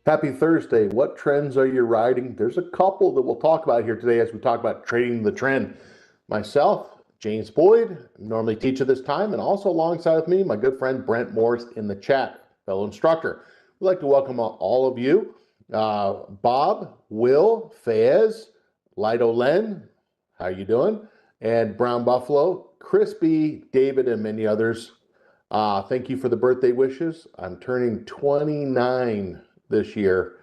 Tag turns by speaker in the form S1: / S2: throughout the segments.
S1: Happy Thursday. What trends are you riding? There's a couple that we'll talk about here today as we talk about trading the trend. Myself, James Boyd, normally teach at this time, and also alongside with me, my good friend Brent Morris in the chat, fellow instructor. We'd like to welcome all of you. Bob, Will, Fayez, Lido Len, how you doing? And Brown Buffalo, Crispy, David, and many others. Thank you for the birthday wishes. I'm turning 29 this year.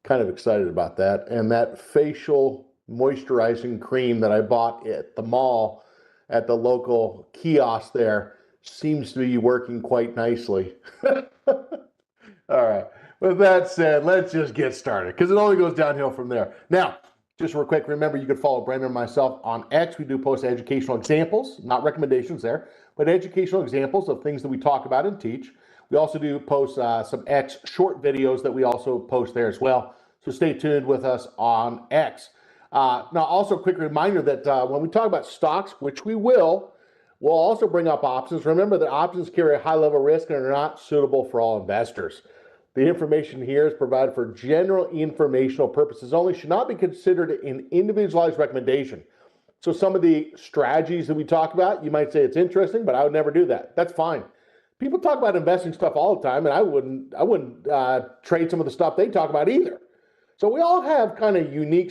S1: Kind of excited about that. And that facial moisturizing cream that I bought at the mall at the local kiosk there seems to be working quite nicely. All right. With that said, let's just get started because it only goes downhill from there. Now, just real quick, remember you can follow Brandon and myself on X. We do post educational examples, not recommendations there, but educational examples of things that we talk about and teach. We also do post some X short videos that we also post there as well. So stay tuned with us on X. Now, also a quick reminder that when we talk about stocks, which we will, we'll also bring up options. Remember that options carry a high level of risk and are not suitable for all investors. The information here is provided for general informational purposes only, should not be considered an individualized recommendation. So some of the strategies that we talk about, you might say it's interesting, but I would never do that. That's fine. People talk about investing stuff all the time, and I wouldn't trade some of the stuff they talk about either. So we all have kind of unique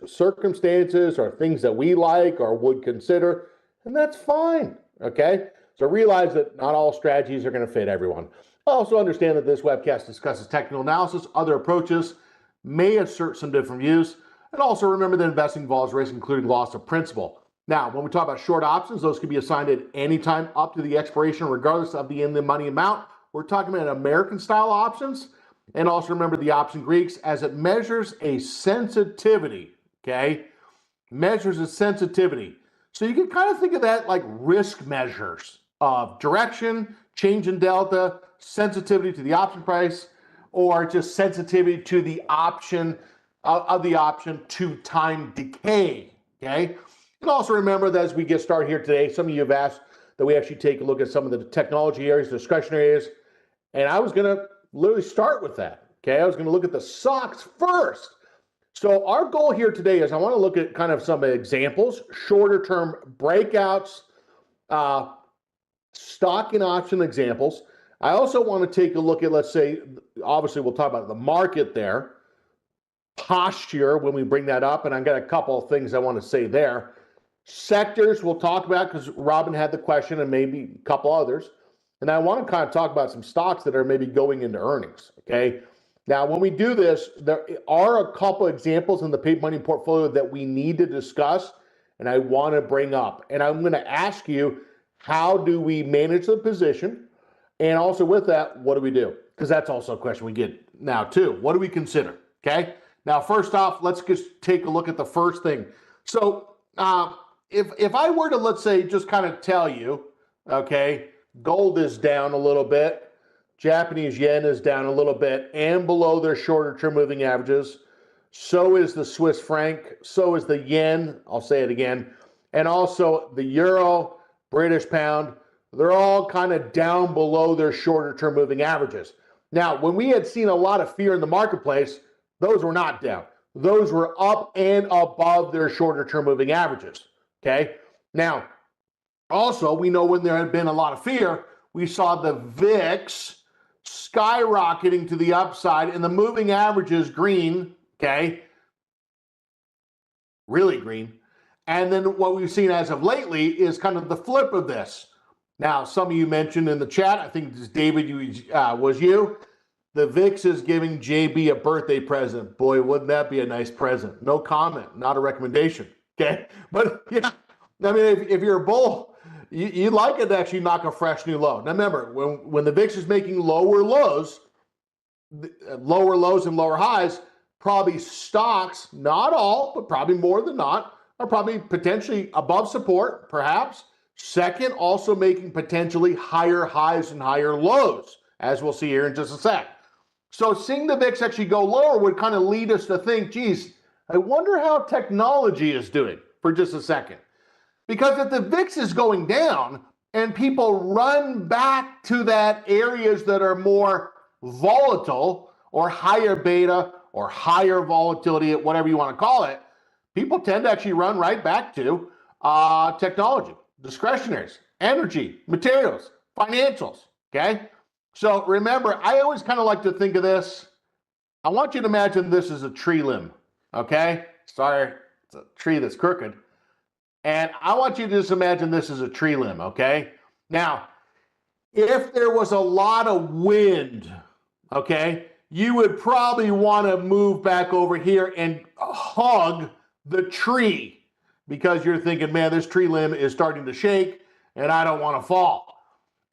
S1: circumstances or things that we like or would consider, and that's fine, okay? So realize that not all strategies are going to fit everyone. Also understand that this webcast discusses technical analysis, other approaches, may assert some different views, and also remember that investing involves risk, including loss of principal. Now, when we talk about short options, those can be assigned at any time up to the expiration, regardless of the in-the-money amount. We're talking about American-style options. And also remember the option Greeks as it measures a sensitivity, okay? Measures a sensitivity. So you can kind of think of that like risk measures of direction, change in delta, sensitivity to the option price, or just sensitivity to the option, of the option to time decay, okay? And also remember that as we get started here today, some of you have asked that we actually take a look at some of the technology areas, discretionary areas, and I was going to literally start with that, okay? I was going to look at the stocks first. So our goal here today is I want to look at kind of some examples, shorter term breakouts, stock and option examples. I also want to take a look at, let's say, obviously we'll talk about the market there, posture when we bring that up, and I've got a couple of things I want to say there. Sectors we'll talk about because Robin had the question and maybe a couple others. And I want to kind of talk about some stocks that are maybe going into earnings, okay? Now, when we do this, there are a couple examples in the paper money portfolio that we need to discuss and I want to bring up. And I'm going to ask you, how do we manage the position? And also with that, what do we do? Because that's also a question we get now too. What do we consider, okay? Now, first off, let's just take a look at the first thing. So if I were to, let's say, just kind of tell you, okay, gold is down a little bit, Japanese yen is down a little bit and below their shorter term moving averages. So is the Swiss franc, so is the yen, I'll say it again, and also the euro, British pound, they're all kind of down below their shorter term moving averages. Now, when we had seen a lot of fear in the marketplace, those were not down. Those were up and above their shorter term moving averages, okay? Now, also, we know when there had been a lot of fear, we saw the VIX skyrocketing to the upside and the moving averages green, okay? Really green. And then what we've seen as of lately is kind of the flip of this. Now, some of you mentioned in the chat, I think this David was you, the VIX is giving JB a birthday present. Boy, wouldn't that be a nice present? No comment, not a recommendation, okay? But yeah, I mean, if you're a bull, you'd like it to actually knock a fresh new low. Now remember, when the VIX is making lower lows and lower highs, probably stocks, not all, but probably more than not, are probably potentially above support, perhaps. Second, also making potentially higher highs and higher lows, as we'll see here in just a sec. So seeing the VIX actually go lower would kind of lead us to think, geez, I wonder how technology is doing for just a second. Because if the VIX is going down and people run back to that areas that are more volatile or higher beta or higher volatility, whatever you want to call it, people tend to actually run right back to technology, discretionaries, energy, materials, financials, okay? So remember, I always kind of like to think of this. I want you to imagine this is a tree limb, okay? Sorry, it's a tree that's crooked. And I want you to just imagine this is a tree limb, okay? Now, if there was a lot of wind, okay, you would probably want to move back over here and hug the tree because you're thinking, man, this tree limb is starting to shake and I don't want to fall.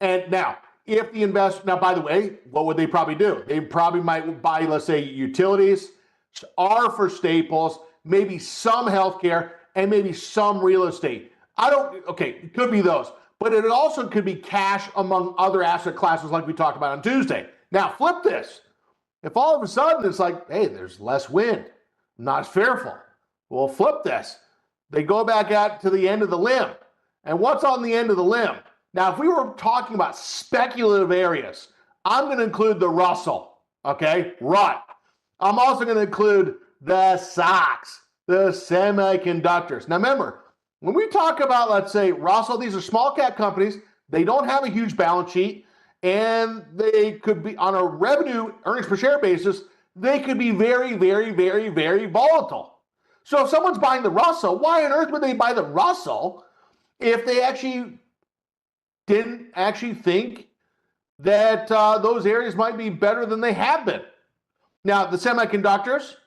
S1: And now, if the investor, now by the way, what would they probably do? They probably might buy, let's say, utilities, R for staples, maybe some healthcare, and maybe some real estate. Okay, it could be those, but it also could be cash among other asset classes like we talked about on Tuesday. Now, flip this. If all of a sudden it's like, hey, there's less wind, I'm not as fearful. Well, flip this. They go back out to the end of the limb. And what's on the end of the limb? Now, if we were talking about speculative areas, I'm going to include the Russell, okay? Right. I'm also going to include the stocks, the semiconductors. Now, remember, when we talk about, let's say, Russell, these are small cap companies. They don't have a huge balance sheet, and they could be, on a revenue earnings per share basis, they could be very, very, very, very volatile. So if someone's buying the Russell, why on earth would they buy the Russell if they actually didn't actually think that those areas might be better than they have been? Now, the semiconductors,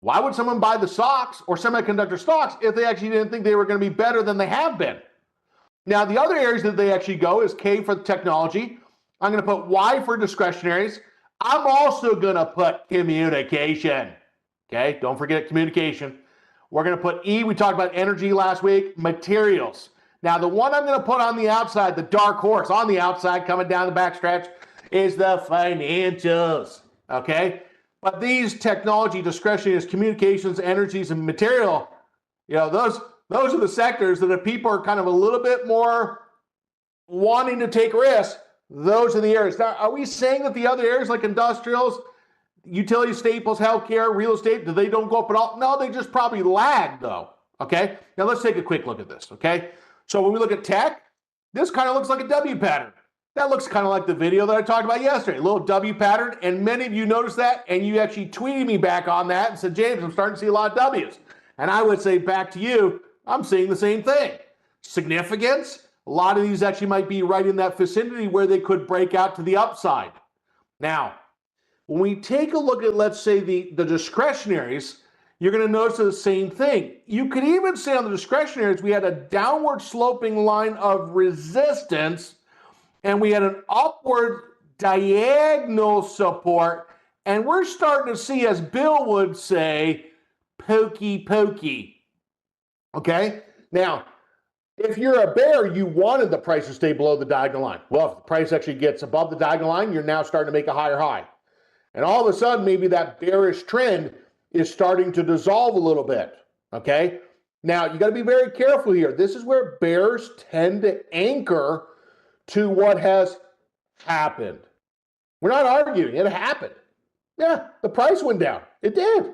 S1: why would someone buy the stocks or semiconductor stocks if they actually didn't think they were going to be better than they have been? Now, the other areas that they actually go is K for technology. I'm going to put Y for discretionaries. I'm also going to put communication. Okay, don't forget communication. We're going to put E, we talked about energy last week, materials. Now, the one I'm going to put on the outside, the dark horse on the outside coming down the backstretch, is the financials. Okay, but these technology, discretionaries, communications, energies, and material, those are the sectors that if people are kind of a little bit more wanting to take risks, those are the areas. Now, are we saying that the other areas like industrials, utility staples, healthcare, real estate, they don't go up at all? No, they just probably lag though, okay? Now let's take a quick look at this, okay? So when we look at tech, this kind of looks like a W pattern. That looks kind of like the video that I talked about yesterday, a little W pattern, and many of you noticed that, and you actually tweeted me back on that and said, James, I'm starting to see a lot of W's. And I would say back to you, I'm seeing the same thing. Significance, a lot of these actually might be right in that vicinity where they could break out to the upside. Now, when we take a look at, let's say, the discretionaries, you're going to notice the same thing. You could even say on the discretionaries, we had a downward sloping line of resistance, and we had an upward diagonal support, and we're starting to see, as Bill would say, pokey pokey. Okay? Now, if you're a bear, you wanted the price to stay below the diagonal line. Well, if the price actually gets above the diagonal line, you're now starting to make a higher high. And all of a sudden, maybe that bearish trend is starting to dissolve a little bit, okay? Now, you got to be very careful here. This is where bears tend to anchor to what has happened. We're not arguing. It happened. Yeah, the price went down. It did.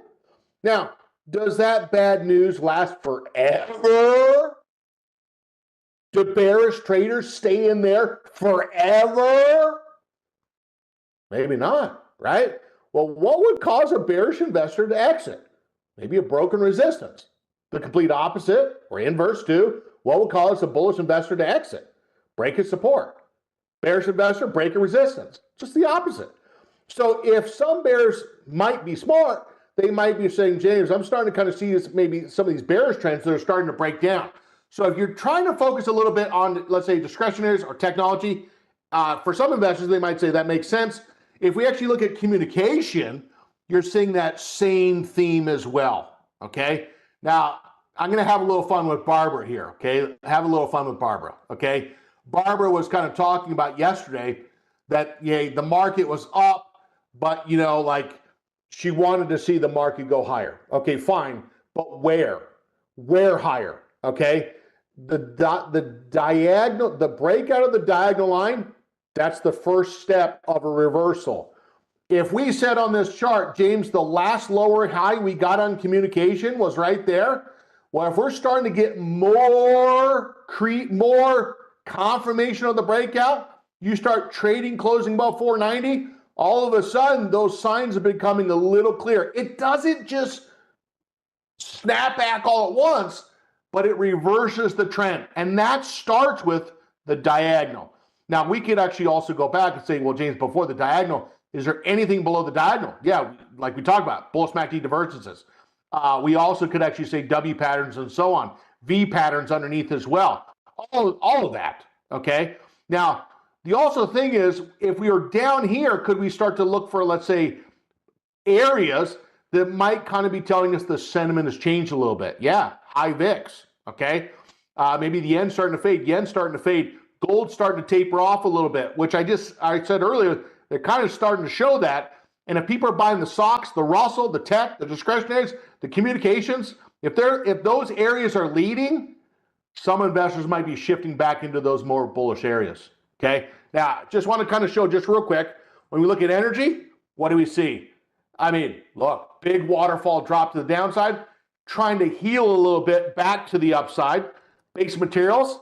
S1: Now, does that bad news last forever? Do bearish traders stay in there forever? Maybe not, right? Well, what would cause a bearish investor to exit? Maybe a broken resistance. The complete opposite, or inverse to, what would cause a bullish investor to exit? Break his support. Bearish investor, break a resistance. Just the opposite. So if some bears might be smart, they might be saying, James, I'm starting to kind of see this, maybe some of these bearish trends that are starting to break down. So if you're trying to focus a little bit on, let's say, discretionaries or technology, for some investors, they might say that makes sense. If we actually look at communication, you're seeing that same theme as well, okay? Now, I'm going to have a little fun with Barbara here, okay? Have a little fun with Barbara, okay? Barbara was kind of talking about yesterday that, the market was up, but, like she wanted to see the market go higher. Okay, fine, but where? Where higher, okay? The diagonal, the breakout of the diagonal line, that's the first step of a reversal. If we said on this chart, James, the last lower high we got on communication was right there. Well, if we're starting to get more confirmation of the breakout, you start trading closing above 490, all of a sudden those signs are becoming a little clear. It doesn't just snap back all at once, but it reverses the trend. And that starts with the diagonal. Now, we could actually also go back and say, well, James, before the diagonal, is there anything below the diagonal? Yeah, like we talked about, bull SMACD divergences. We also could actually say W patterns and so on, V patterns underneath as well. All of that, okay? Now, the also thing is, if we are down here, could we start to look for, let's say, areas that might kind of be telling us the sentiment has changed a little bit? Yeah, high VIX, okay? Maybe the yen's starting to fade. Yen's starting to fade. Gold's starting to taper off a little bit, which I said earlier, they're kind of starting to show that. And if people are buying the stocks, the Russell, the tech, the discretionaries, the communications, if those areas are leading, some investors might be shifting back into those more bullish areas. Okay. Now, just want to kind of show just real quick, when we look at energy, what do we see? I mean, look, big waterfall drop to the downside, trying to heal a little bit back to the upside. Base materials.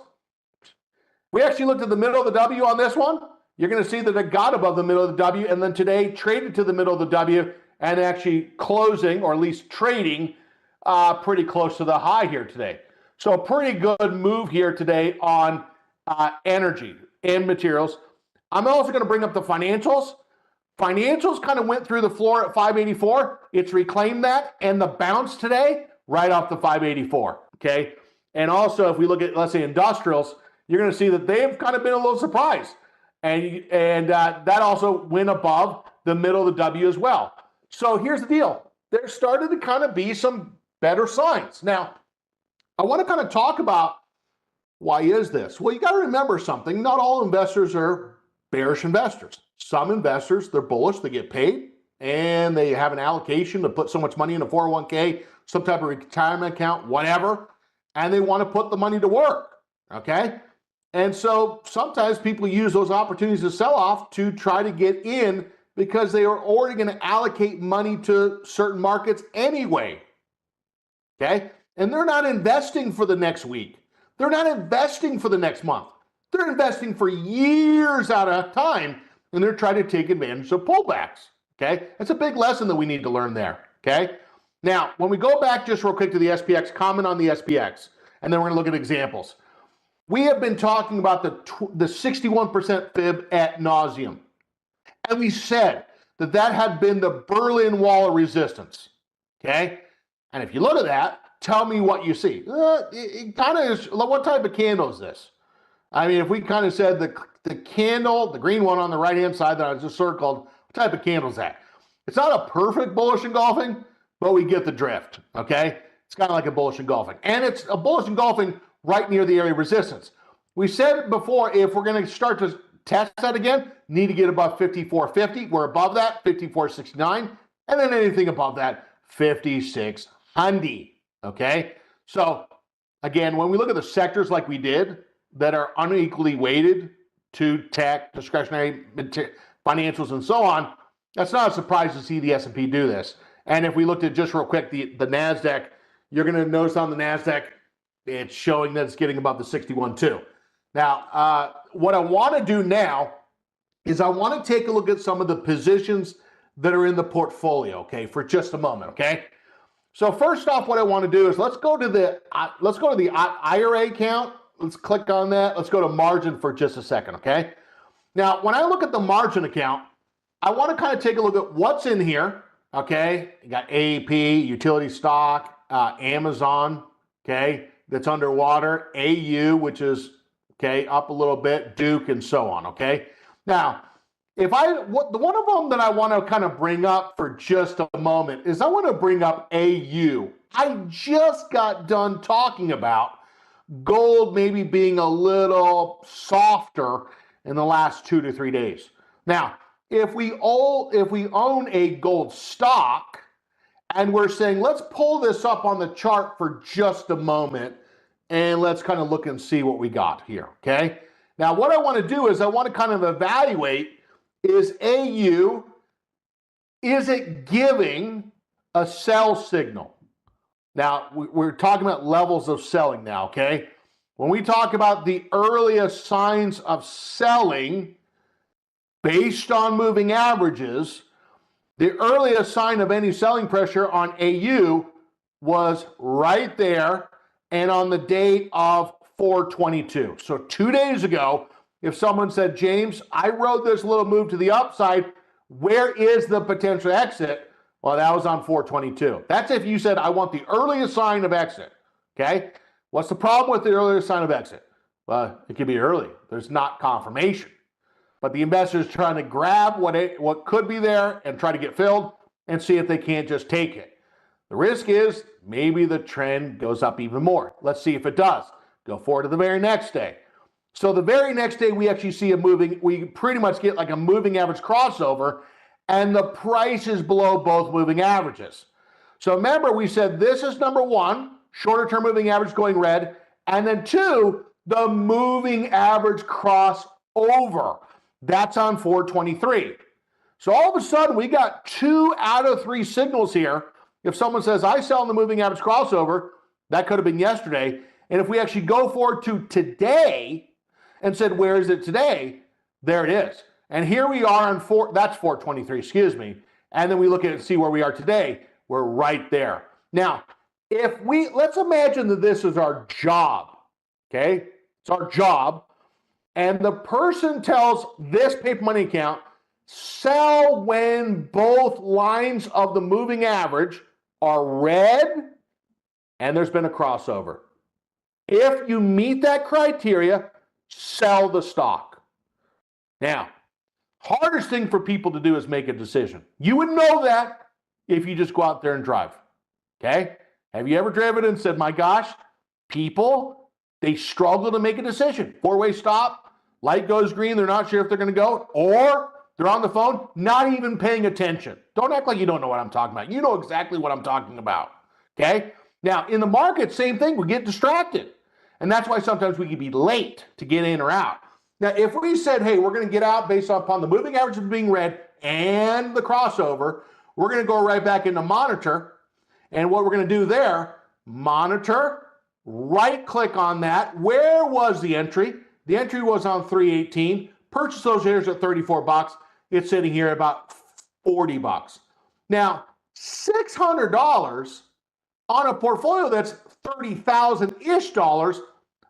S1: We actually looked at the middle of the W on this one. You're going to see that it got above the middle of the W and then today traded to the middle of the W and actually closing, or at least trading, pretty close to the high here today. So a pretty good move here today on energy and materials. I'm also going to bring up the financials. Financials kind of went through the floor at 584. It's reclaimed that, and the bounce today right off the 584. Okay. And also, if we look at, let's say, industrials, you're going to see that they've kind of been a little surprised. And that also went above the middle of the W as well. So here's the deal. There started to kind of be some better signs. Now, I want to kind of talk about why is this? Well, you got to remember something. Not all investors are bearish investors. Some investors, they're bullish, they get paid, and they have an allocation to put so much money in a 401k, some type of retirement account, whatever, and they want to put the money to work, okay? And so sometimes people use those opportunities to sell off to try to get in because they are already going to allocate money to certain markets anyway, okay? And they're not investing for the next week. They're not investing for the next month. They're investing for years out of time, and they're trying to take advantage of pullbacks, okay? That's a big lesson that we need to learn there, okay? Now, when we go back just real quick to the SPX, comment on the SPX, and then we're going to look at examples. We have been talking about the 61% fib ad nauseum, and we said that that had been the Berlin Wall of resistance, okay? And if you look at that, tell me what you see. It kind of is, what type of candle is this? I mean, if we kind of said the candle, the green one on the right-hand side that I just circled, what type of candle is that? It's not a perfect bullish engulfing, but we get the drift, okay? It's kind of like a bullish engulfing. And it's a bullish engulfing right near the area of resistance. We said before, if we're going to start to test that again, need to get above 54.50. We're above that, 54.69. And then anything above that, 5600, okay? So, again, when we look at the sectors like we did that are unequally weighted to tech, discretionary, financials, and so on, that's not a surprise to see the S&P do this. And if we looked at just real quick, the NASDAQ, you're going to notice on the NASDAQ, it's showing that it's getting above the 61.2. Now, what I want to do now is I want to take a look at some of the positions that are in the portfolio, okay, for just a moment, okay? So first off, what I want to do is let's go to the IRA account. Let's click on that. Let's go to margin for just a second, okay? Now, when I look at the margin account, I want to kind of take a look at what's in here, okay? You got AEP, utility stock, Amazon, okay, that's underwater, AU, which is, okay, up a little bit, Duke, and so on, okay? Now, one of them that I want to kind of bring up for just a moment is I want to bring up AU. I just got done talking about gold maybe being a little softer in the last 2 to 3 days. Now, if we own a gold stock and we're saying, let's pull this up on the chart for just a moment and let's kind of look and see what we got here, okay? Now, what I want to do is I want to kind of evaluate, is AU is it giving a sell signal? Now, we're talking about levels of selling now, okay? When we talk about the earliest signs of selling based on moving averages, the earliest sign of any selling pressure on AU was right there and on the date of 4/22. So 2 days ago, if someone said, James, I rode this little move to the upside, where is the potential exit? Well, that was on 4/22. That's if you said, I want the earliest sign of exit, okay? What's the problem with the earliest sign of exit? Well, it could be early. There's not confirmation. But the investor is trying to grab what could be there and try to get filled and see if they can't just take it. The risk is maybe the trend goes up even more. Let's see if it does. Go forward to the very next day. So the very next day, we actually see we pretty much get like a moving average crossover, and the price is below both moving averages. So remember, we said this is number one, shorter term moving average going red, and then two, the moving average crossover. That's on 4/23. So all of a sudden, we got 2 out of 3 signals here. If someone says, I sell in the moving average crossover, that could have been yesterday. And if we actually go forward to today and said, where is it today? There it is. And here we are on that's 4/23, excuse me. And then we look at it and see where we are today. We're right there. Now, let's imagine that this is our job, okay? It's our job. And the person tells this paper money account, sell when both lines of the moving average are red and there's been a crossover. If you meet that criteria, sell the stock. Now, hardest thing for people to do is make a decision. You would know that if you just go out there and drive, okay? Have you ever driven and said, my gosh, people, they struggle to make a decision. 4-way stop, light goes green, they're not sure if they're going to go, or they're on the phone, not even paying attention. Don't act like you don't know what I'm talking about. You know exactly what I'm talking about, okay? Now, in the market, same thing, we get distracted. And that's why sometimes we can be late to get in or out. Now, if we said, hey, we're going to get out based upon the moving average being red and the crossover, we're going to go right back into monitor. And what we're going to do there, monitor, right click on that. Where was the entry? The entry was on 318. Purchase those shares at 34 bucks. It's sitting here about 40 bucks. Now, $600 on a portfolio that's 30,000-ish dollars,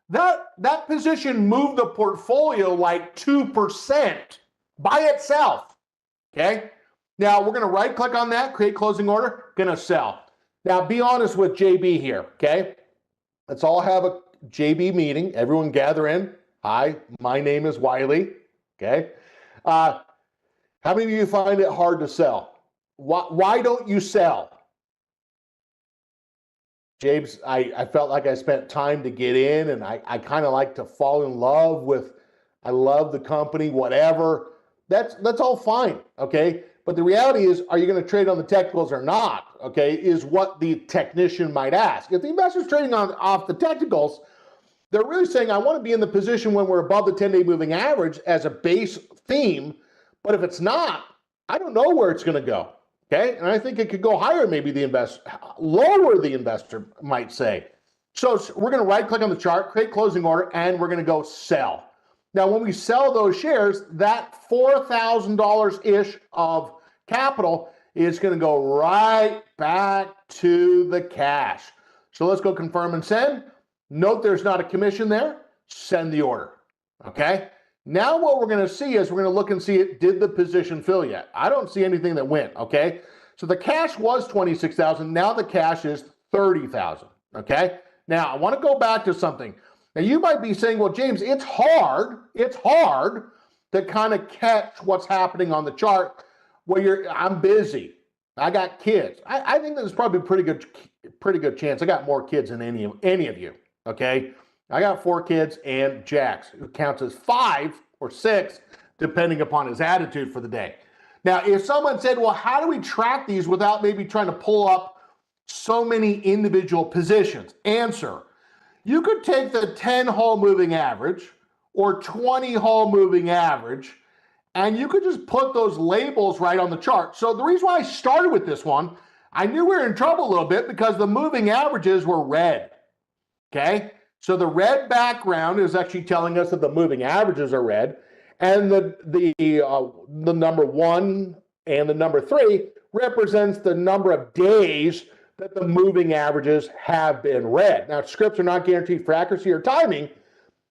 S1: that position moved the portfolio like 2% by itself, okay? Now, we're going to right-click on that, create closing order, going to sell. Now, be honest with JB here, okay? Let's all have a JB meeting. Everyone gather in. Hi, my name is Wiley, okay? How many of you find it hard to sell? Why don't you sell? James, I felt like I spent time to get in, and I kind of like to fall in love with, I love the company, whatever. That's all fine, okay? But the reality is, are you going to trade on the technicals or not, okay, is what the technician might ask. If the investor's trading off the technicals, they're really saying, I want to be in the position when we're above the 10-day moving average as a base theme, but if it's not, I don't know where it's going to go. Okay, and I think it could go higher, maybe lower the investor might say. So we're going to right click on the chart, create closing order, and we're going to go sell. Now, when we sell those shares, that $4,000-ish of capital is going to go right back to the cash. So let's go confirm and send. Note there's not a commission there. Send the order. Okay. Now what we're going to see is we're going to look and see did the position fill yet? I don't see anything that went, okay? So the cash was 26,000. Now the cash is 30,000, okay? Now I want to go back to something. Now you might be saying, well, James, it's hard to kind of catch what's happening on the chart where I'm busy. I got kids. I think there's probably a pretty good chance. I got more kids than any of you, okay? I got 4 kids and Jax, who counts as 5 or 6, depending upon his attitude for the day. Now, if someone said, well, how do we track these without maybe trying to pull up so many individual positions? Answer, you could take the 10-hole moving average or 20-hole moving average and you could just put those labels right on the chart. So the reason why I started with this one, I knew we were in trouble a little bit because the moving averages were red, okay? So the red background is actually telling us that the moving averages are red, and the number 1 and the number 3 represents the number of days that the moving averages have been red. Now, scripts are not guaranteed for accuracy or timing.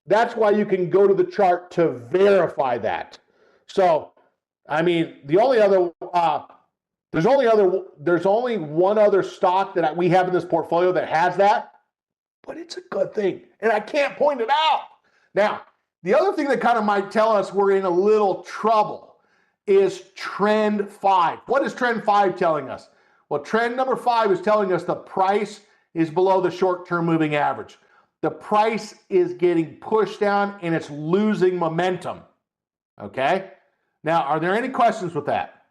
S1: That's why you can go to the chart to verify that. So, I mean, there's only one other stock that we have in this portfolio that has that, but it's a good thing, and I can't point it out. Now, the other thing that kind of might tell us we're in a little trouble is trend 5. What is trend 5 telling us? Well, trend number 5 is telling us the price is below the short-term moving average. The price is getting pushed down and it's losing momentum. Okay? Now, are there any questions with that?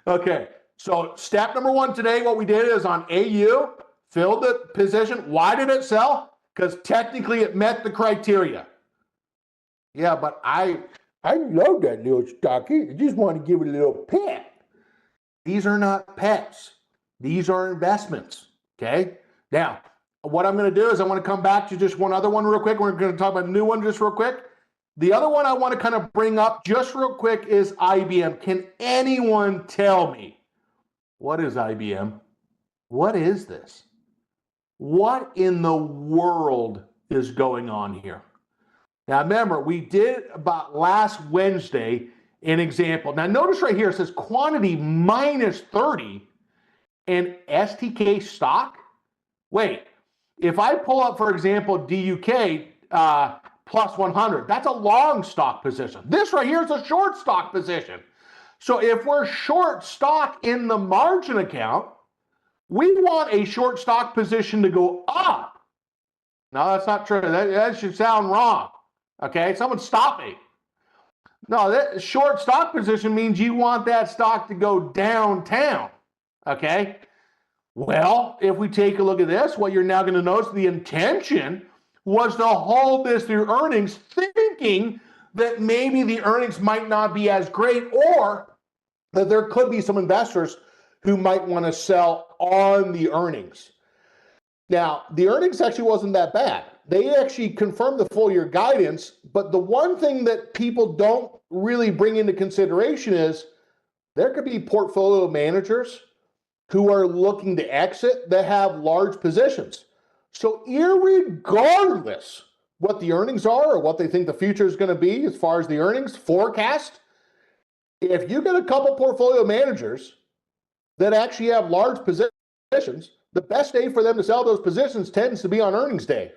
S1: Okay, so step number 1 today, what we did is on AU, filled the position. Why did it sell? Because technically it met the criteria. Yeah, but I love that little stocky. I just want to give it a little pet. These are not pets. These are investments, okay? Now, what I'm going to do is I want to come back to just one other one real quick. We're going to talk about a new one just real quick. The other one I want to kind of bring up just real quick is IBM. Can anyone tell me what is IBM? What is this? What in the world is going on here? Now remember, we did about last Wednesday an example. Now notice right here it says quantity minus 30 and STK stock. Wait, if I pull up, for example, DUK plus 100, that's a long stock position. This right here is a short stock position. So if we're short stock in the margin account, we want a short stock position to go up. No, that's not true. That should sound wrong. Okay, someone stop me. No, that short stock position means you want that stock to go downtown. Okay, well, if we take a look at this, what you're now going to notice, the intention was to hold this through earnings, thinking that maybe the earnings might not be as great, or that there could be some investors who might want to sell on the earnings. Now, the earnings actually wasn't that bad. They actually confirmed the full year guidance, but the one thing that people don't really bring into consideration is there could be portfolio managers who are looking to exit that have large positions. So irregardless what the earnings are or what they think the future is going to be as far as the earnings forecast, if you get a couple portfolio managers that actually have large positions, the best day for them to sell those positions tends to be on earnings day.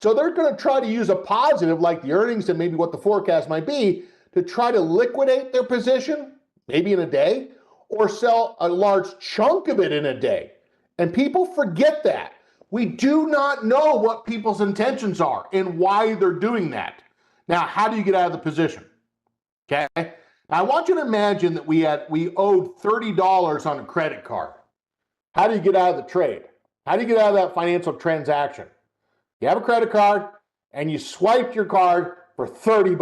S1: So they're going to try to use a positive like the earnings and maybe what the forecast might be to try to liquidate their position, maybe in a day, or sell a large chunk of it in a day. And people forget that. We do not know what people's intentions are and why they're doing that. Now, how do you get out of the position? Okay. Now, I want you to imagine that we owed $30 on a credit card. How do you get out of the trade? How do you get out of that financial transaction? You have a credit card and you swipe your card for $30.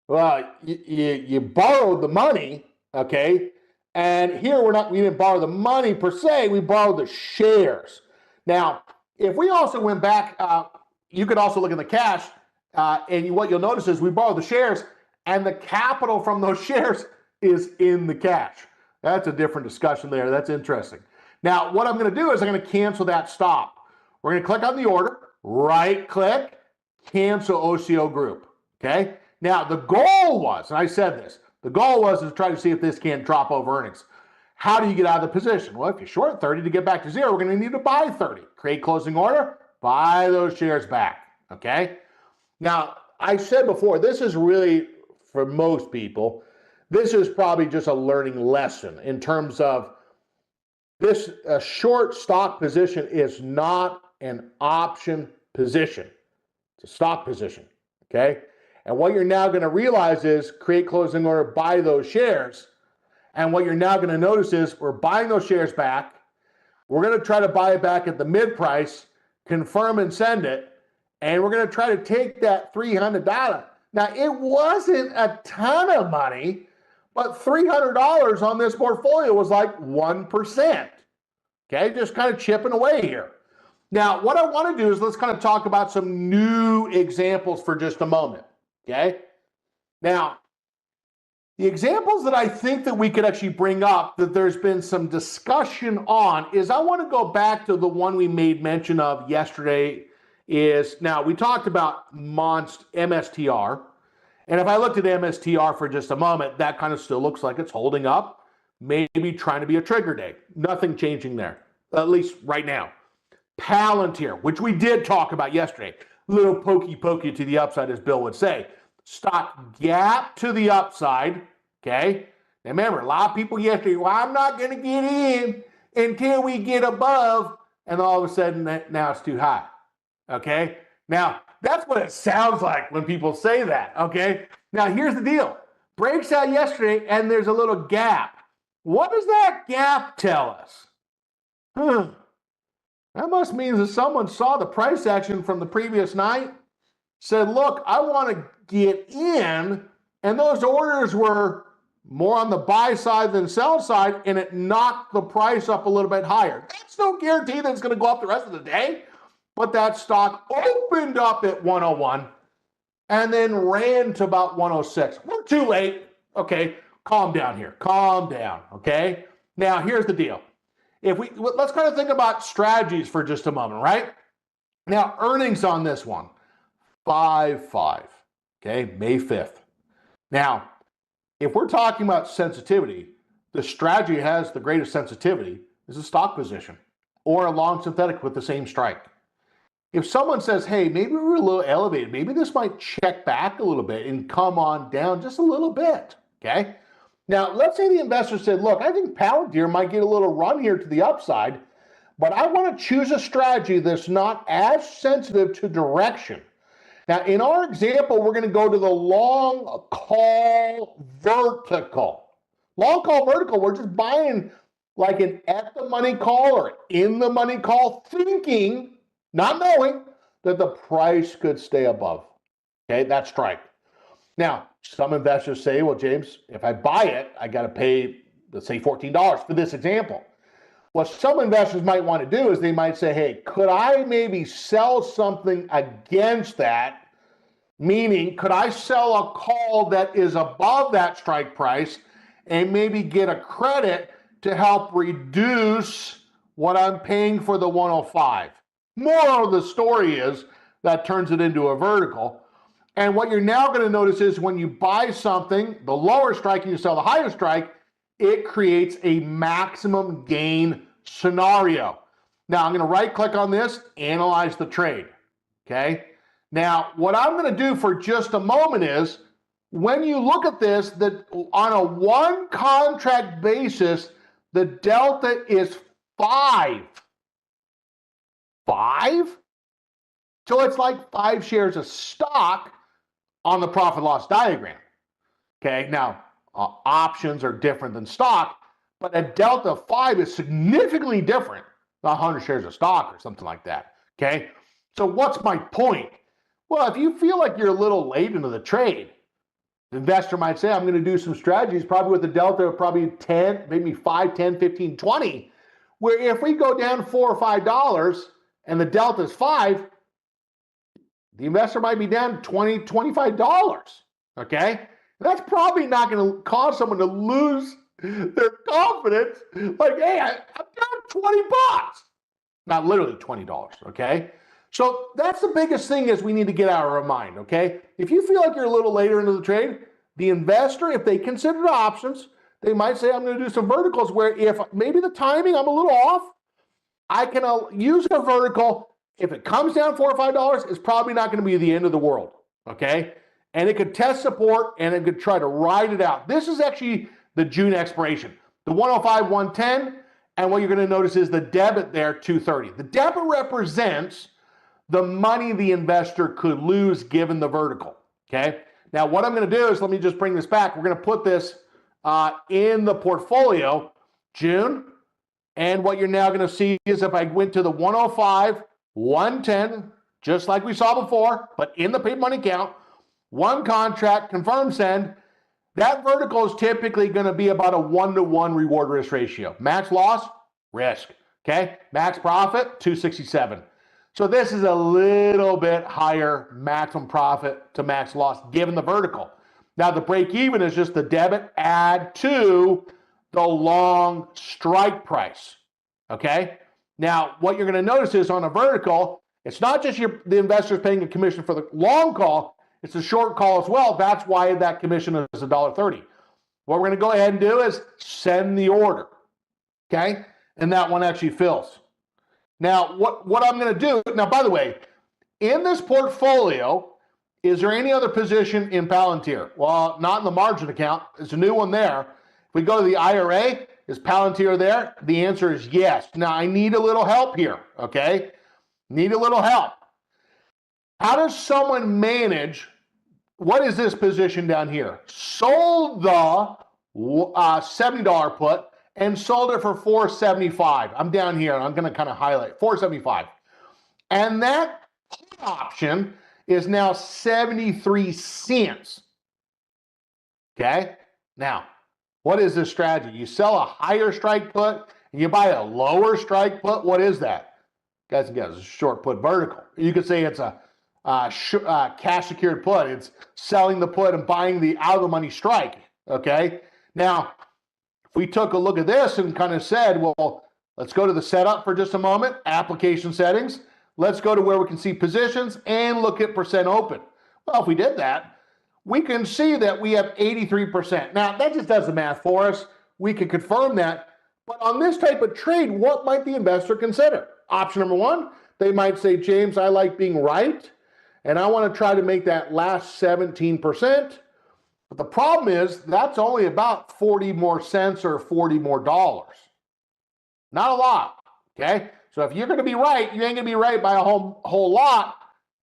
S1: Well, you borrowed the money, okay? And here we didn't borrow the money per se, we borrowed the shares. Now, if we also went back, you could also look at the cash, and what you'll notice is we borrowed the shares, and the capital from those shares is in the cash. That's a different discussion there. That's interesting. Now, what I'm going to do is I'm going to cancel that stop. We're going to click on the order, right click, cancel OCO group. Okay. Now, the goal was, and I said this, the goal was to try to see if this can't drop over earnings. How do you get out of the position? Well, if you're short 30 to get back to zero, we're going to need to buy 30. Create closing order, buy those shares back. Okay. Now, I said before, this is really, for most people, this is probably just a learning lesson in terms of this short stock position is not an option position. It's a stock position, okay? And what you're now going to realize is create closing order, buy those shares. And what you're now going to notice is we're buying those shares back. We're going to try to buy it back at the mid price, confirm and send it. and we're going to try to take that $300. Now, it wasn't a ton of money, but $300 on this portfolio was like 1%. Okay, just kind of chipping away here. Now, what I want to do is let's kind of talk about some new examples for just a moment. Okay, now, the examples that I think that we could actually bring up that there's been some discussion on is I want to go back to the one we made mention of yesterday. Is now we talked about MSTR, and if I looked at MSTR for just a moment, that kind of still looks like it's holding up, maybe trying to be a trigger day. Nothing changing there, at least right now. Palantir, which we did talk about yesterday, little pokey to the upside, as Bill would say. Stock gap to the upside, okay? Now remember, a lot of people yesterday, well, I'm not going to get in until we get above, and all of a sudden, now it's too high, okay? Now, that's what it sounds like when people say that, okay? Now, here's the deal. Breaks out yesterday, and there's a little gap. What does that gap tell us? That must mean that someone saw the price action from the previous night, said, look, I want to get in, and those orders were more on the buy side than sell side, and it knocked the price up a little bit higher. That's no guarantee that it's going to go up the rest of the day, but that stock opened up at 101 and then ran to about 106. We're too late. Okay, calm down here. Calm down, okay? Now, here's the deal. Let's kind of think about strategies for just a moment, right? Now, earnings on this one, 5.5, okay, May 5th. Now, if we're talking about sensitivity, the strategy has the greatest sensitivity is a stock position or a long synthetic with the same strike. If someone says, hey, maybe we're a little elevated, maybe this might check back a little bit and come on down just a little bit, okay? Now, let's say the investor said, look, I think Palantir might get a little run here to the upside, but I want to choose a strategy that's not as sensitive to direction. Now, in our example, we're going to go to the long call vertical. Long call vertical, we're just buying like an at the money call or in the money call, thinking, not knowing, that the price could stay above. Okay, that's strike. Now, some investors say, well, James, if I buy it, I got to pay, let's say, $14 for this example. What some investors might want to do is they might say, hey, could I maybe sell something against that? Meaning, could I sell a call that is above that strike price and maybe get a credit to help reduce what I'm paying for the 105? Moral of the story is that turns it into a vertical. And what you're now going to notice is when you buy something, the lower strike, and you sell the higher strike, it creates a maximum gain scenario. Now, I'm going to right click on this, analyze the trade. Okay. Now, what I'm going to do for just a moment is when you look at this, that on a one contract basis, the delta is 5. 5? So it's like 5 shares of stock on the profit loss diagram. Okay. Now, options are different than stock, but a delta of 5 is significantly different than 100 shares of stock or something like that. Okay. So what's my point? Well, if you feel like you're a little late into the trade, the investor might say, I'm going to do some strategies, probably with a delta of probably 10, maybe 5, 10, 15, 20, where if we go down $4 or $5 and the delta is 5, the investor might be down $20, $25. Okay. That's probably not going to cause someone to lose their confidence. Like, hey, I'm down $20. Not literally $20, okay? So that's the biggest thing is we need to get out of our mind, okay? If you feel like you're a little later into the trade, the investor, if they consider options, they might say, I'm going to do some verticals where if maybe the timing, I'm a little off, I can use a vertical. If it comes down $4 or $5, it's probably not going to be the end of the world, okay? And it could test support and it could try to ride it out. This is actually the June expiration. The 105, 110, and what you're going to notice is the debit there, 230. The debit represents the money the investor could lose given the vertical, okay? Now, what I'm going to do is, let me just bring this back. We're going to put this in the portfolio, June, and what you're now going to see is if I went to the 105, 110, just like we saw before, but in the paper money account, one contract, confirm send. That vertical is typically going to be about a 1-to-1 reward risk ratio. Max loss, risk. Okay, max profit, 267. So this is a little bit higher maximum profit to max loss given the vertical. Now the break even is just the debit add to the long strike price. Okay, now what you're going to notice is on a vertical, it's not just the investors paying a commission for the long call, it's a short call as well. That's why that commission is $1.30. What we're going to go ahead and do is send the order. Okay, and that one actually fills. Now, what I'm going to do, now, by the way, in this portfolio, is there any other position in Palantir? Well, not in the margin account. There's a new one there. If we go to the IRA, is Palantir there? The answer is yes. Now, I need a little help here, okay? Need a little help. How does someone manage, what is this position down here? Sold the $70 put, and sold it for $4.75. I'm down here, and I'm going to kind of highlight $4.75. And that option is now 73 cents. Okay? Now, what is this strategy? You sell a higher strike put, and you buy a lower strike put. What is that? Guys and gals, it's a short put vertical. You could say it's a cash secured put. It's selling the put and buying the out of the money strike. Okay? Now, we took a look at this and kind of said, well, let's go to the setup for just a moment, application settings. Let's go to where we can see positions and look at percent open. Well, if we did that, we can see that we have 83%. Now, that just does the math for us. We can confirm that. But on this type of trade, what might the investor consider? Option number one, they might say, James, I like being right, and I want to try to make that last 17%. But the problem is that's only about 40 more cents or 40 more dollars. Not a lot, okay? So if you're going to be right, you ain't going to be right by a whole lot.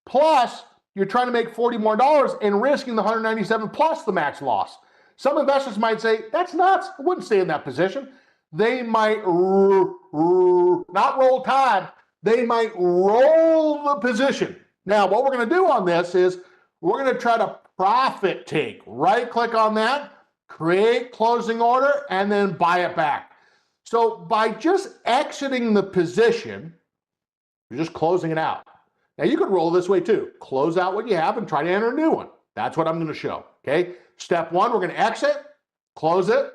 S1: Plus, you're trying to make 40 more dollars and risking the 197 plus the max loss. Some investors might say, that's nuts. I wouldn't stay in that position. They might not roll tide. They might roll the position. Now, what we're going to do on this is we're going to try to profit take. Right click on that, create closing order, and then buy it back. So by just exiting the position, you're just closing it out. Now you could roll this way too. Close out what you have and try to enter a new one. That's what I'm going to show. Okay. Step one, we're going to exit, close it.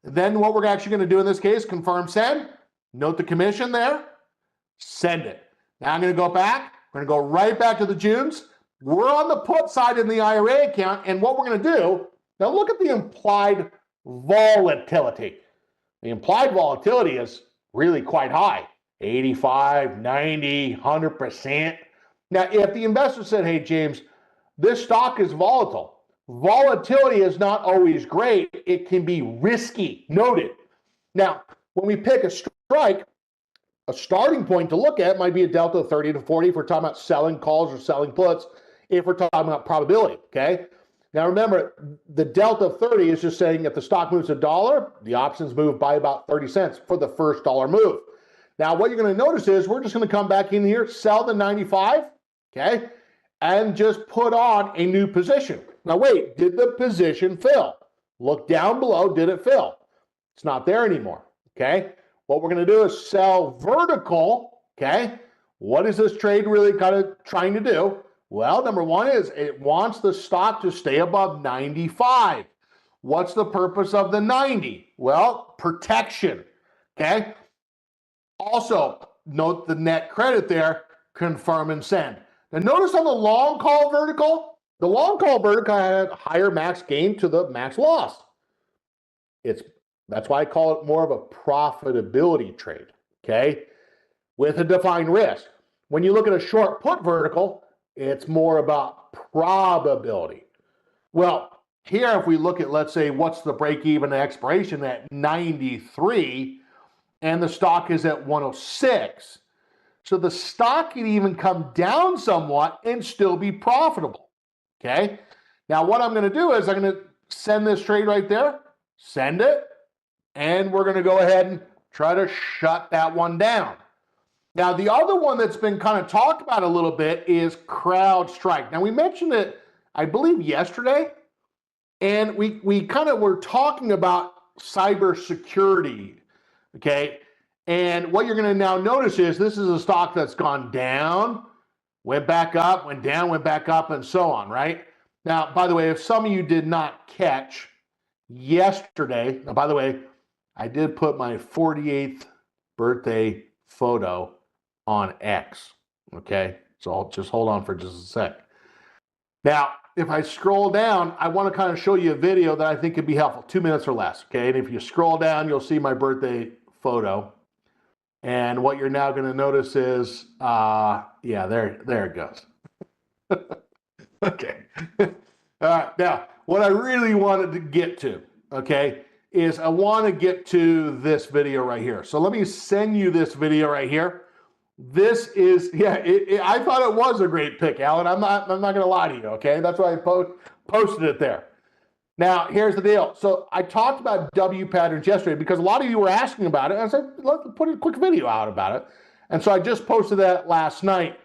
S1: Then what we're actually going to do in this case, confirm send. Note the commission there. Send it. Now I'm going to go back. We're going to go right back to the Junes. We're on the put side in the IRA account, and what we're going to do, now look at the implied volatility. The implied volatility is really quite high, 85, 90, 100%. Now, if the investor said, hey, James, this stock is volatile. Volatility is not always great. It can be risky. Noted. Now, when we pick a strike, a starting point to look at might be a delta of 30 to 40 if we're talking about selling calls or selling puts, if we're talking about probability, okay? Now remember, the delta of 30 is just saying if the stock moves $1, the options move by about 30 cents for the first dollar move. Now what you're going to notice is we're just going to come back in here, sell the 95, okay, and just put on a new position. Now wait, did the position fill? Look down below, did it fill? It's not there anymore, okay? What we're going to do is sell vertical, okay? What is this trade really kind of trying to do? Well, number one is it wants the stock to stay above 95. What's the purpose of the 90? Well, protection, okay? Also, note the net credit there, confirm and send. Now notice on the long call vertical, the long call vertical had higher max gain to the max loss. That's why I call it more of a profitability trade, okay? With a defined risk. When you look at a short put vertical, it's more about probability. Well, here if we look at, let's say, what's the break-even expiration at 93, and the stock is at 106. So the stock can even come down somewhat and still be profitable, okay? Now what I'm going to do is I'm going to send this trade right there, send it, and we're going to go ahead and try to shut that one down. Now, the other one that's been kind of talked about a little bit is CrowdStrike. Now, we mentioned it, I believe, yesterday, and we kind of were talking about cybersecurity, okay? And what you're going to now notice is this is a stock that's gone down, went back up, went down, went back up, and so on, right? Now, by the way, if some of you did not catch yesterday, now, by the way, I did put my 48th birthday photo on X, okay? So I'll just hold on for just a sec. Now, if I scroll down, I want to kind of show you a video that I think could be helpful, 2 minutes or less, okay? And if you scroll down, you'll see my birthday photo. And what you're now going to notice is, yeah, there it goes. Okay. All right. Now, what I really wanted to get to, okay, is I want to get to this video right here. So let me send you this video right here. This is, yeah, I thought it was a great pick, Alan. I'm not going to lie to you, okay? That's why I posted it there. Now, here's the deal. So I talked about W patterns yesterday because a lot of you were asking about it. And I said, let's put a quick video out about it. And so I just posted that last night,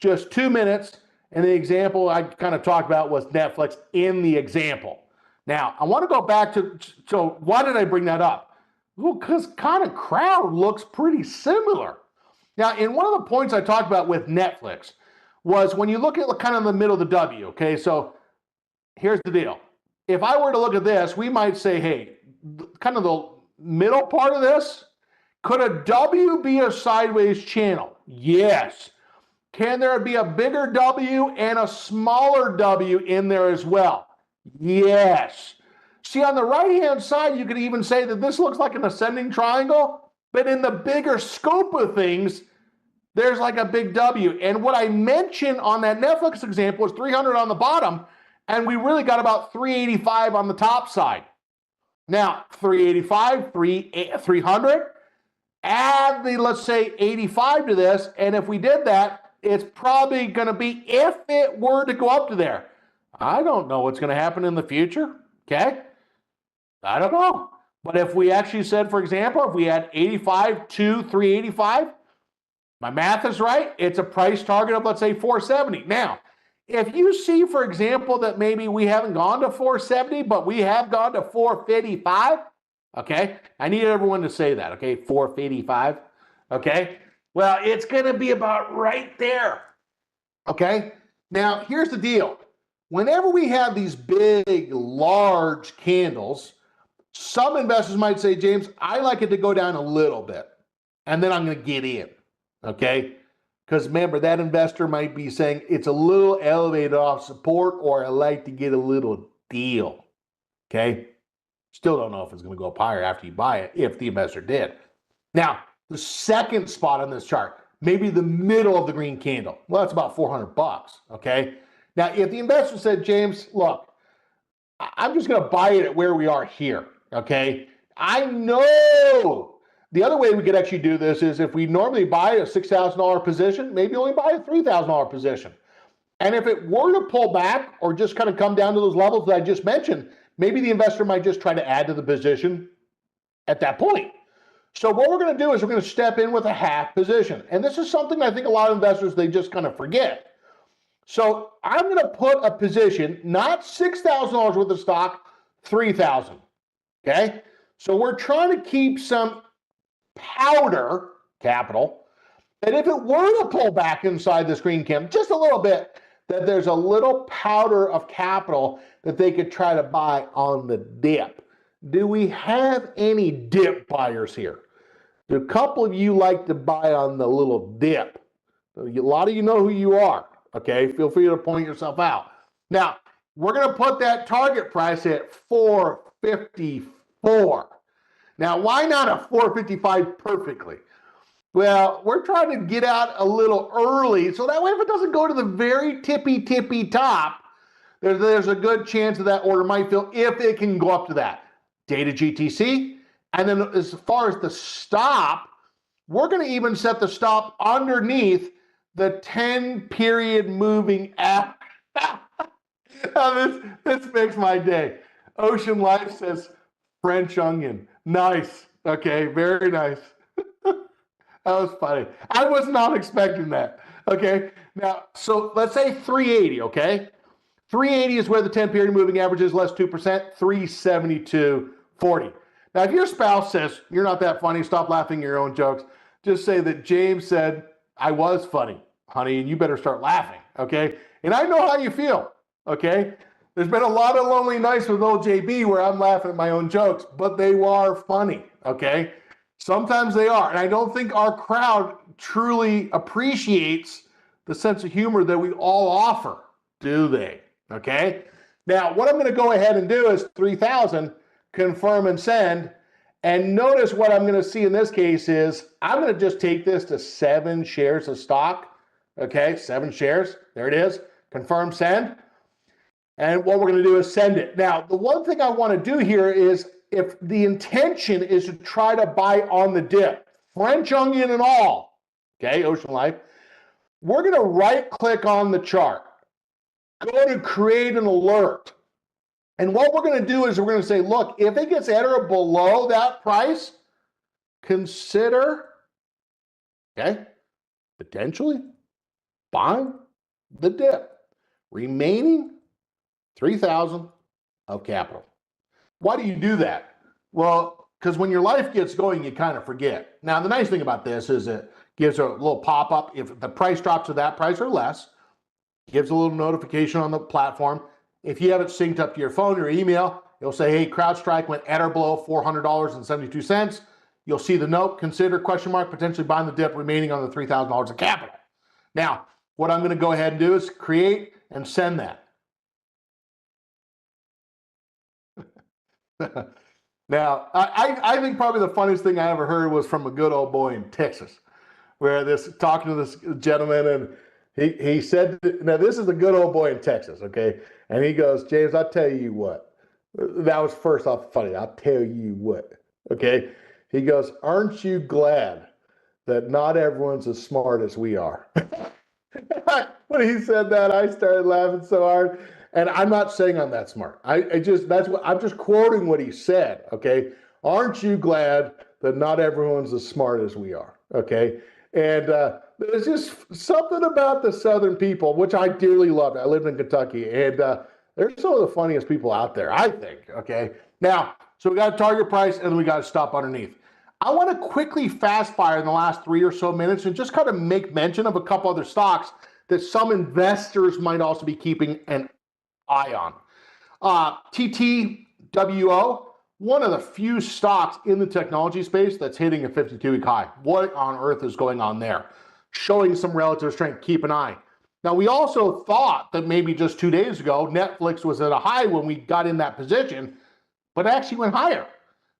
S1: just 2 minutes. And the example I kind of talked about was Netflix in the example. Now, I want to go back to, so why did I bring that up? Well, because kind of crowd looks pretty similar. Now, in one of the points I talked about with Netflix was when you look at kind of the middle of the W, okay? So here's the deal. If I were to look at this, we might say, hey, kind of the middle part of this, could a W be a sideways channel? Yes. Can there be a bigger W and a smaller W in there as well? Yes. See, on the right-hand side, you could even say that this looks like an ascending triangle, but in the bigger scope of things, there's like a big W. And what I mentioned on that Netflix example was 300 on the bottom, and we really got about 385 on the top side. Now, 385, 300, add the, let's say, 85 to this, and if we did that, it's probably going to be, if it were to go up to there. I don't know what's going to happen in the future, okay? I don't know. But if we actually said, for example, if we had 85 to 385, my math is right, it's a price target of, let's say, 470. Now, if you see, for example, that maybe we haven't gone to 470, but we have gone to 455, okay? I need everyone to say that, okay? 455, okay? Well, it's going to be about right there, okay? Now, here's the deal. Whenever we have these big, large candles, some investors might say, James, I like it to go down a little bit, and then I'm going to get in, okay? Because remember, that investor might be saying it's a little elevated off support, or I like to get a little deal, okay? Still don't know if it's going to go up higher after you buy it, if the investor did. Now, the second spot on this chart, maybe the middle of the green candle. Well, that's about 400 bucks, okay? Now, if the investor said, James, look, I'm just going to buy it at where we are here, okay? I know the other way we could actually do this is if we normally buy a $6,000 position, maybe only buy a $3,000 position. And if it were to pull back or just kind of come down to those levels that I just mentioned, maybe the investor might just try to add to the position at that point. So what we're going to do is we're going to step in with a half position. And this is something I think a lot of investors, they just kind of forget. So I'm going to put a position, not $6,000 worth of stock, $3,000, okay? So we're trying to keep some powder capital, that if it were to pull back inside this green candle just a little bit, that there's a little powder of capital that they could try to buy on the dip. Do we have any dip buyers here? Do a couple of you like to buy on the little dip? A lot of you know who you are, okay? Feel free to point yourself out. Now, we're going to put that target price at 454. Now, why not a 455 perfectly? Well, we're trying to get out a little early, so that way if it doesn't go to the very tippy top, there's a good chance that order might fill if it can go up to that. Data GTC, and then as far as the stop, we're going to even set the stop underneath the 10-period moving average. This makes my day. Ocean Life says French onion. Nice. Okay, very nice. That was funny. I was not expecting that. Okay. Now, so let's say 380, okay? 380 is where the 10 period moving average is, less 2%, 372.40. Now, if your spouse says, you're not that funny, stop laughing at your own jokes, just say that James said, I was funny, honey, and you better start laughing, okay? And I know how you feel, okay? There's been a lot of lonely nights with old JB where I'm laughing at my own jokes, but they are funny, okay? Sometimes they are. And I don't think our crowd truly appreciates the sense of humor that we all offer, do they? Okay. Now, what I'm going to go ahead and do is 3,000, confirm and send. And notice what I'm going to see in this case is I'm going to just take this to 7 shares of stock. Okay. 7 shares. There it is. Confirm, send. And what we're going to do is send it. Now, the one thing I want to do here is if the intention is to try to buy on the dip, French onion and all, okay, Ocean Life, we're going to right click on the chart, go to create an alert. And what we're going to do is we're going to say, look, if it gets at or below that price, consider, okay, potentially buying the dip, remaining 3,000 of capital. Why do you do that? Well, because when your life gets going, you kind of forget. Now, the nice thing about this is it gives a little pop-up. If the price drops to that price or less, gives a little notification on the platform. If you haven't synced up to your phone or email, it'll say, hey, CrowdStrike went at or below $400.72. You'll see the note, consider question mark, potentially buying the dip remaining on the $3,000 of capital. Now, what I'm going to go ahead and do is create and send that. Now, I think probably the funniest thing I ever heard was from a good old boy in Texas, where talking to this gentleman, and he said, now this is a good old boy in Texas, okay? And he goes, James, I'll tell you what. That was first off funny. I'll tell you what, okay? He goes, aren't you glad that not everyone's as smart as we are? When he said that, I started laughing so hard. And I'm not saying I'm that smart. I'm just quoting what he said, okay? Aren't you glad that not everyone's as smart as we are, okay? And there's just something about the Southern people, which I dearly loved. I lived in Kentucky, and they're some of the funniest people out there, I think, okay? Now, so we got a target price, and we got to stop underneath. I want to quickly fast fire in the last 3 or so minutes and just kind of make mention of a couple other stocks that some investors might also be keeping an eye on. TTWO, one of the few stocks in the technology space that's hitting a 52-week high. What on earth is going on there? Showing some relative strength. Keep an eye. Now, we also thought that maybe just 2 days ago, Netflix was at a high when we got in that position, but it actually went higher.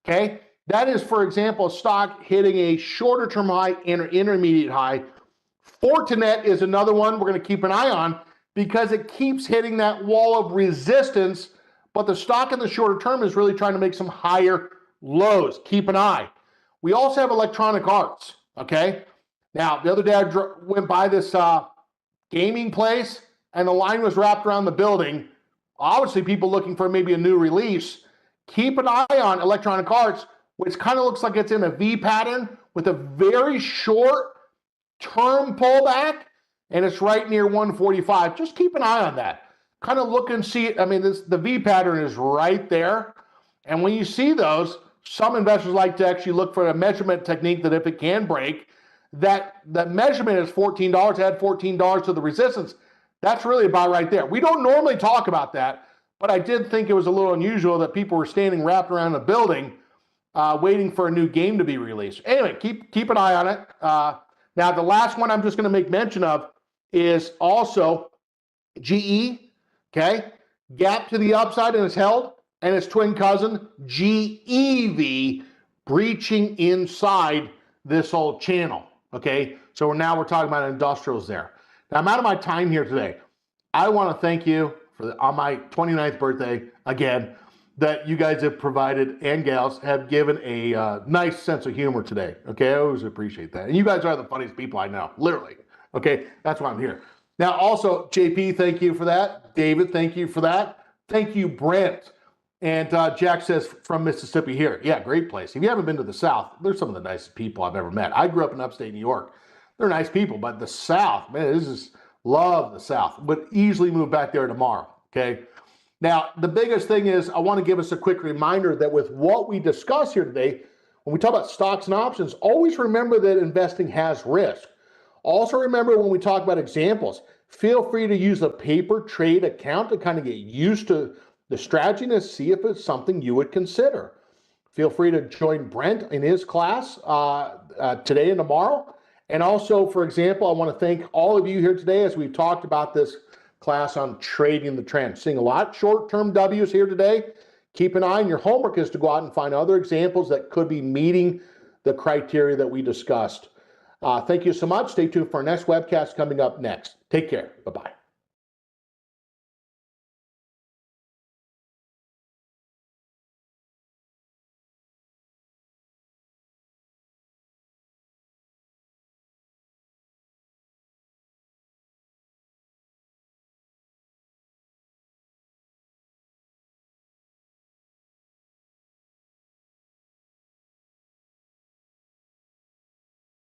S1: Okay? That is, for example, a stock hitting a shorter term high and an intermediate high. Fortinet is another one we're going to keep an eye on because it keeps hitting that wall of resistance, but the stock in the shorter term is really trying to make some higher lows. Keep an eye. We also have Electronic Arts, okay? Now, the other day I went by this gaming place, and the line was wrapped around the building. Obviously, people looking for maybe a new release. Keep an eye on Electronic Arts, which kind of looks like it's in a V pattern with a very short term pullback, and it's right near 145. Just keep an eye on that. Kind of look and see it. I mean, the V pattern is right there. And when you see those, some investors like to actually look for a measurement technique that if it can break, that measurement is $14, add $14 to the resistance. That's really about right there. We don't normally talk about that, but I did think it was a little unusual that people were standing wrapped around the building waiting for a new game to be released. Anyway, keep an eye on it. Now, the last one I'm just going to make mention of is also GE, okay? Gap to the upside and it's held, and its twin cousin, GEV, breaching inside this whole channel, okay? So now we're talking about industrials there. Now, I'm out of my time here today. I want to thank you on my 29th birthday, again, that you guys have provided and gals have given a nice sense of humor today, okay? I always appreciate that. And you guys are the funniest people I know, literally, okay? That's why I'm here. Now, also, JP, thank you for that. David, thank you for that. Thank you, Brent. And Jack says, from Mississippi here. Yeah, great place. If you haven't been to the South, they're some of the nicest people I've ever met. I grew up in upstate New York. They're nice people, but the South, man, love the South. Would easily move back there tomorrow, okay? Now, the biggest thing is I want to give us a quick reminder that with what we discuss here today, when we talk about stocks and options, always remember that investing has risk. Also remember when we talk about examples, feel free to use a paper trade account to kind of get used to the strategy and see if it's something you would consider. Feel free to join Brent in his class today and tomorrow. And also, for example, I want to thank all of you here today as we've talked about this class on trading the trend. Seeing a lot of short-term W's here today. Keep an eye on your homework is to go out and find other examples that could be meeting the criteria that we discussed. Thank you so much. Stay tuned for our next webcast coming up next. Take care. Bye-bye.